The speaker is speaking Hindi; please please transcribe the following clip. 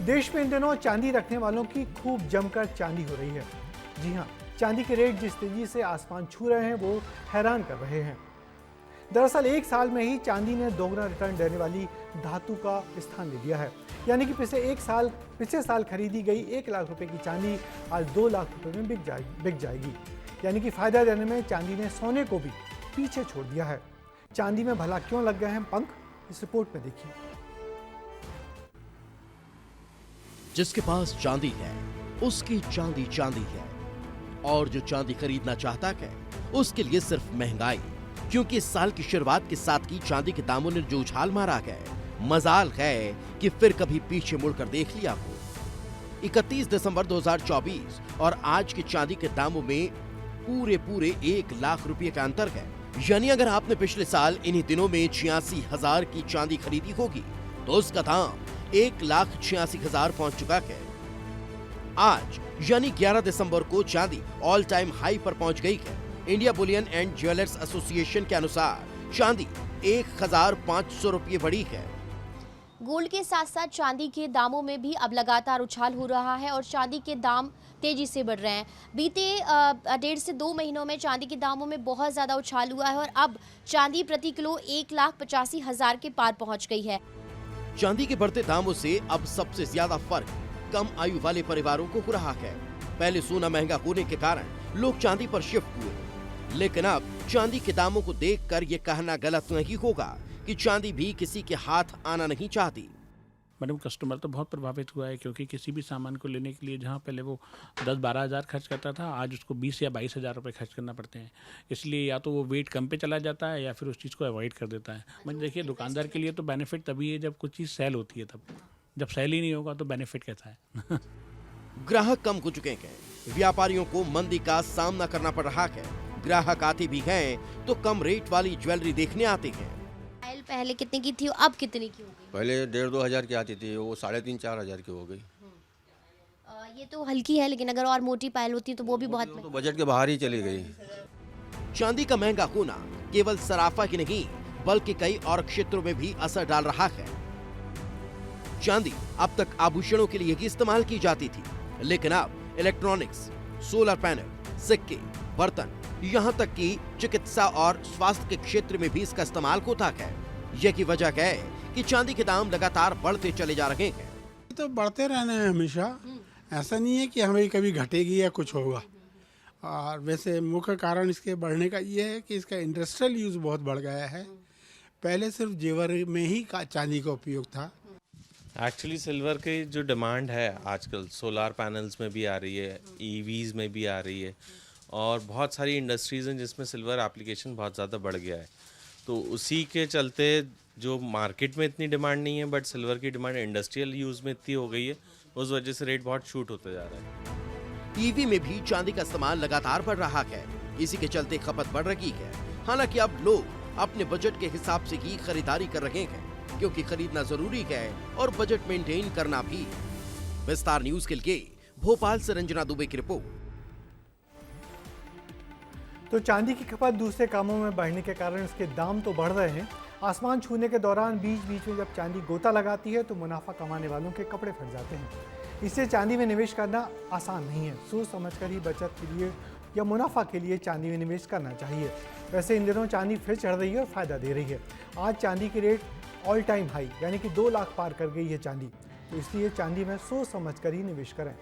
देश में इन दिनों चांदी रखने वालों की खूब जमकर चांदी हो रही है। जी हां, चांदी के रेट जिस तेजी से आसमान छू रहे हैं वो हैरान कर रहे हैं। दरअसल एक साल में ही चांदी ने दोगुना रिटर्न देने वाली धातु का स्थान ले लिया है। यानी कि पिछले साल खरीदी गई 1 लाख रुपए की चांदी आज 2 लाख रुपए में बिक जाएगी। यानी कि फायदा देने में चांदी ने सोने को भी पीछे छोड़ दिया है। चांदी में भला क्यों लग गए हैं पंख, इस रिपोर्ट में देखिए। जिसके पास चांदी है उसकी चांदी चांदी है, और जो चांदी खरीदना चाहता है उसके लिए सिर्फ महंगाई, क्योंकि इस साल की शुरुआत के साथ ही चांदी के दामों ने जो उछाल मारा है, मजाल है कि फिर कभी पीछे मुड़कर देख लिया हो। 31 दिसंबर 2024 और आज के चांदी के दामों में पूरे 1 लाख रुपए का अंतर है। यानी अगर आपने पिछले साल इन्हीं दिनों में 86,000 की चांदी खरीदी होगी तो उसका दाम 1,86,000 पहुंच चुका है। आज यानी 11 दिसंबर को चांदी ऑल टाइम हाई पर पहुंच गई है। India Boolean and jewellers association के अनुसार चांदी 1,500 रुपये बढ़ी है। गोल्ड के साथ साथ चांदी के दामों में भी अब लगातार उछाल हो रहा है और चांदी के दाम तेजी से बढ़ रहे हैं। बीते 1.5 से 2 महीनों में चांदी के दामों में बहुत ज्यादा उछाल हुआ है और अब चांदी प्रति किलो 1,85,000 के पार पहुंच गई है। चांदी के बढ़ते दामों से अब सबसे ज्यादा फर्क कम आयु वाले परिवारों को हो रहा है। पहले सोना महंगा होने के कारण लोग चांदी पर शिफ्ट हुए, लेकिन अब चांदी के दामों को देखकर ये कहना गलत नहीं होगा कि चांदी भी किसी के हाथ आना नहीं चाहती। मैडम, कस्टमर तो बहुत प्रभावित हुआ है, क्योंकि किसी भी सामान को लेने के लिए जहां पहले वो 10-12 हज़ार खर्च करता था, आज उसको 20 या 22 हज़ार रुपये खर्च करना पड़ते हैं। इसलिए या तो वो वेट कम पे चला जाता है या फिर उस चीज़ को अवॉइड कर देता है। मतलब देखिए, दुकानदार के लिए तो बेनिफिट तभी है जब कुछ चीज़ सेल होती है, तब जब सेल ही नहीं होगा तो बेनिफिट कैसा है। ग्राहक कम हो चुके हैं, व्यापारियों को मंदी का सामना करना पड़ रहा है। ग्राहक आते भी हैं तो कम रेट वाली ज्वेलरी देखने आते हैं। पहले कितने की थी, अब कितने की हो गई? पहले 1,500-2 हज़ार की आती थी, वो 3,500-4 हज़ार की हो गई। ये तो हल्की है, लेकिन अगर और मोटी पायल होती तो वो भी बहुत तो बजट के बाहर ही चली गई। चांदी का महंगा होना केवल सराफा ही नहीं बल्कि कई और क्षेत्रों में भी असर डाल रहा है। चांदी अब तक आभूषणों के लिए ही इस्तेमाल की जाती थी, लेकिन अब इलेक्ट्रॉनिक्स, सोलर पैनल, सिक्के, बर्तन, यहाँ तक कि चिकित्सा और स्वास्थ्य के क्षेत्र में भी इसका इस्तेमाल होता है। यही वजह है कि चांदी के दाम लगातार बढ़ते चले जा रहे हैं। तो बढ़ते रहने हैं हमेशा, ऐसा नहीं है कि हमें कभी घटेगी या कुछ होगा। और वैसे मुख्य कारण इसके बढ़ने का ये है कि इसका इंडस्ट्रियल यूज बहुत बढ़ गया है। पहले सिर्फ जेवर में ही चांदी का उपयोग था। एक्चुअली सिल्वर की जो डिमांड है आजकल सोलार पैनल्स में भी आ रही है, ईवीज में भी आ रही है, और बहुत सारी इंडस्ट्रीज हैं जिसमें सिल्वर एप्लीकेशन बहुत ज़्यादा बढ़ गया है। तो उसी के चलते जो मार्केट में इतनी डिमांड नहीं है, बट सिल्वर की डिमांड इंडस्ट्रियल यूज़ में इतनी हो गई है, उस वजह से रेट बहुत शूट होता जा रहा है। ईवी में भी चांदी का इस्तेमाल लगातार बढ़ रहा है, इसी के चलते खपत बढ़ रही है। हालांकि अब लोग अपने बजट के हिसाब से ही खरीदारी कर रहे हैं, क्योंकि खरीदना जरूरी है और बजट मेंटेन करना भी। विस्तार न्यूज के लिए भोपाल से रंजना दुबे की रिपोर्ट। तो चांदी की खपत दूसरे कामों में बढ़ने के कारण इसके दाम तो बढ़ रहे हैं। आसमान छूने के दौरान बीच बीच में जब चांदी गोता लगाती है तो मुनाफा कमाने वालों के कपड़े फट जाते हैं। इससे चांदी में निवेश करना आसान नहीं है। सोच समझकर ही बचत के लिए या मुनाफा के लिए चांदी में निवेश करना चाहिए। वैसे इन दिनों चांदी फिर चढ़ रही है और फायदा दे रही है। आज चांदी की रेट ऑल टाइम हाई यानी कि 2 लाख पार कर गई है चांदी। तो इसलिए चांदी में सोच समझकर ही निवेश करें।